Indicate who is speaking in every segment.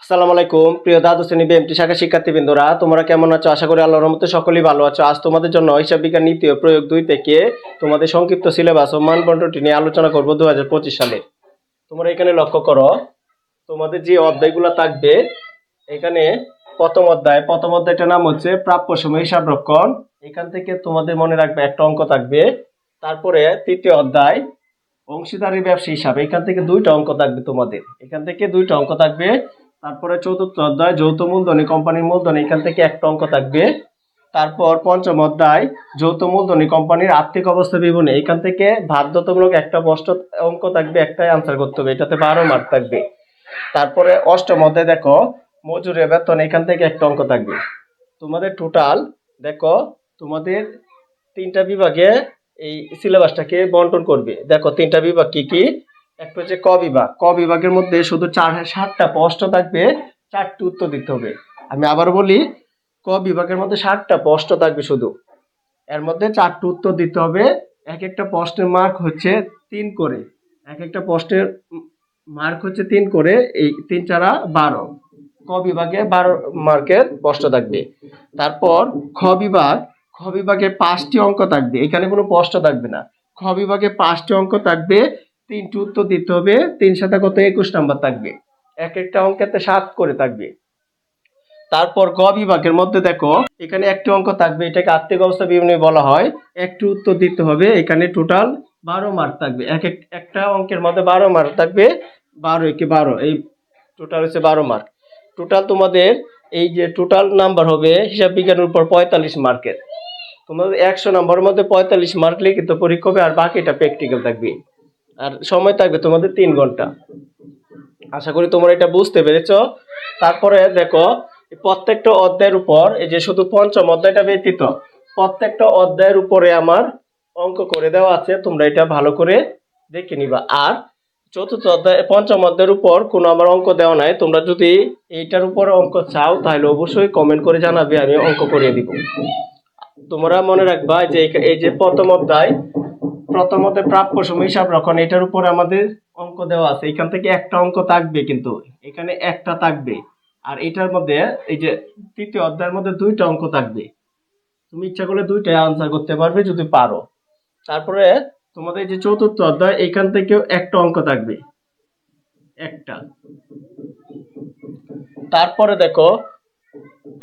Speaker 1: আসসালামু আলাইকুম প্রিয় দ্বাদশ শ্রেণী বিএমটি শাখা শিক্ষার্থীবৃন্দরা, তোমরা কেমন আছো? আশা করি আল্লাহর রহমতে সকলেই ভালো আছো। আজ তোমাদের জন্য হিসাব বিজ্ঞান নীতি ও প্রয়োগ 2 থেকে তোমাদের সংক্ষিপ্ত সিলেবাস ও মানদণ্ডটি নিয়ে আলোচনা করব 2025 সালে। তোমরা এখানে লক্ষ্য করো, তোমাদের যে অধ্যায়গুলো থাকবে এখানে প্রথম অধ্যায়টার নাম হচ্ছে প্রাপ্য সময় হিসাব রক্ষণ। এখান থেকে তোমাদের মনে রাখবে একটা অঙ্ক থাকবে। তারপরে তৃতীয় অধ্যায় অংশীদারি ব্যবসা হিসাব, এখান থেকে দুইটা অঙ্ক থাকবে তোমাদের, এখান থেকে দুইটা অঙ্ক থাকবে। তারপরে চতুর্থ অধ্যায় যৌথ মূলধনী কোম্পানির মূলধন, এখান থেকে একটা অঙ্ক থাকবে। তারপর পঞ্চম অধ্যায় যৌথ মূলধনী কোম্পানির আর্থিক অবস্থা বিবরণী, এখান থেকে বাধ্যতামূলক একটা প্রশ্ন অঙ্ক থাকবে, একটাই আনসার করতে হবে, এটাতে 12 মার্ক থাকবে। তারপরে অষ্টম অধ্যায় দেখো মজুরি বেতন, এখান থেকে একটা অঙ্ক থাকবে। তোমাদের টোটাল দেখো, তোমাদের তিনটা বিভাগে এই সিলেবাসটাকে বন্টন করবে। দেখো তিনটা বিভাগ কি কি? একটা হচ্ছে ক বিভাগ। ক বিভাগের মধ্যে শুধু 7টা প্রশ্ন থাকবে, 4টি উত্তর দিতে হবে। আমি আবার বলি, ক বিভাগের মধ্যে 7টা প্রশ্ন থাকবে শুধু, এর মধ্যে 4টি উত্তর দিতে হবে। এক একটা প্রশ্নের মার্ক হচ্ছে 3 করে, এক একটা প্রশ্নের মার্ক হচ্ছে 3 করে, এই 3 4 12। ক বিভাগে 12 মার্কের প্রশ্ন থাকবে। তারপর খ বিভাগে 5টি অঙ্ক থাকবে, এখানে কোনো প্রশ্ন থাকবে না। খ বিভাগে 5টি অঙ্ক থাকবে, 3টি উত্তর দিতে হবে। 3 সাথে কত? 21 নাম্বার থাকবে, এক একটা অঙ্কেতে 7 করে থাকবে। তারপর গ বিভাগের মধ্যে দেখো এখানে একটি অঙ্ক থাকবে, এটাকে আর্থিক অবস্থা বিবরণী বলা হয়। একটি উত্তর দিতে হবে, এখানে টোটাল 12 মার্ক থাকবে। একটা অঙ্কের মধ্যে 12 মার্ক থাকবে, 12 একে 12, এই টোটাল হচ্ছে 12 মার্ক। টোটাল তোমাদের এই যে টোটাল নাম্বার হবে হিসাব বিজ্ঞানের উপর 45 মার্কের। তোমাদের 100 নম্বরের মধ্যে 45 মার্ক লিখিত পরীক্ষা হবে, আর বাকিটা প্র্যাকটিক্যাল থাকবে। আর সময় থাকবে তোমাদের 3 ঘন্টা। আশা করি তোমরা এটা বুঝতে পেরেছো। তারপরে দেখো প্রত্যেকটা অধ্যায়ের উপর, এই যে শুধু পঞ্চম অধ্যায়টা ব্যতীত প্রত্যেকটা অধ্যায়ের উপরে আমার অঙ্ক করে দেওয়া আছে, তোমরা এটা ভালো করে দেখে নিবা। আর পঞ্চম অধ্যায়ের উপর কোনো আমার অঙ্ক দেওয়া নাই। তোমরা যদি এইটার উপর অঙ্ক চাও তাহলে অবশ্যই কমেন্ট করে জানাবে, আমি অঙ্ক করে দিব। তোমরা মনে রাখবা যে এই যে প্রথম অধ্যায় প্রাপ্য সময় হিসাব রক্ষণ, এটার উপর আমাদের অঙ্ক দেওয়া আছে। এখান থেকে একটা অঙ্ক থাকবে, কিন্তু এখানে একটা থাকবে। আর এটার মধ্যে এই যে তৃতীয় অধ্যায়ের মধ্যে 2টা অঙ্ক থাকবে, তুমি ইচ্ছা করলে 2টাই আনসার করতে পারবে যদি পারো। তারপরে তোমাদের যে চতুর্থ অধ্যায়, এখান থেকেও একটা অঙ্ক থাকবে, একটা। তারপরে দেখো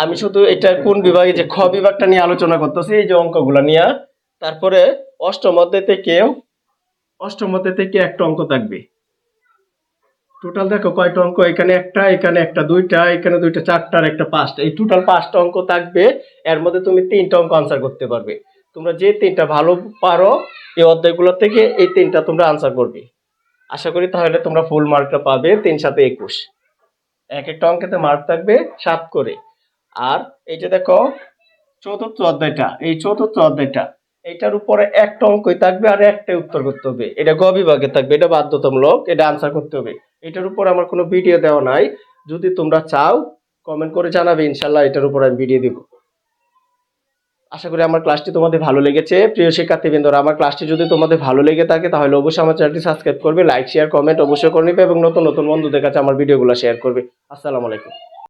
Speaker 1: আমি শুধু এটা কোন বিভাগে, যে খ বিভাগটা নিয়ে আলোচনা করতেছি, এই যে অঙ্কগুলো নিয়ে। তারপরে অষ্টম অধ্যায় থেকে একটা অঙ্ক থাকবে। টোটাল দেখো কয়টা অঙ্ক, এখানে একটা, 2টা, এখানে 2টা, 4টা আর একটা 5টা, এই টোটাল 5টা অঙ্ক থাকবে। এর মধ্যে তুমি 3টা অঙ্ক আনসার করতে পারবে। তোমরা যে 3টা ভালো পারো এই অধ্যায়গুলো থেকে, এই 3টা তোমরা আনসার করবে। আশা করি তাহলে তোমরা ফুল মার্কটা পাবে। 3 7 21, এক একটা অঙ্কেতে মার্ক থাকবে 7 করে। আর এই যে দেখো চতুর্থ অধ্যায়টা, এটার উপরে একটা অঙ্কই থাকবে আর একটাই উত্তর করতে হবে। এটা গ বিভাগে থাকবে, এটা বাধ্যতামূলক, এটা আনসার করতে হবে। এটার উপর আমার কোনো ভিডিও দেওয়া নাই, যদি তোমরা চাও কমেন্ট করে জানাবে, ইনশাল্লাহ এটার উপর আমি ভিডিও দিব। আশা করি আমার ক্লাসটি তোমাদের ভালো লেগেছে। প্রিয় শিক্ষার্থীবৃন্দরা, আমার ক্লাসটি যদি তোমাদের ভালো লেগে থাকে তাহলে অবশ্যই আমার চ্যানেলটি সাবস্ক্রাইব করবে, লাইক শেয়ার কমেন্ট অবশ্যই করে নিবে এবং নতুন নতুন বন্ধুদের কাছে আমার ভিডিওগুলো শেয়ার করবে। আসসালামু আলাইকুম।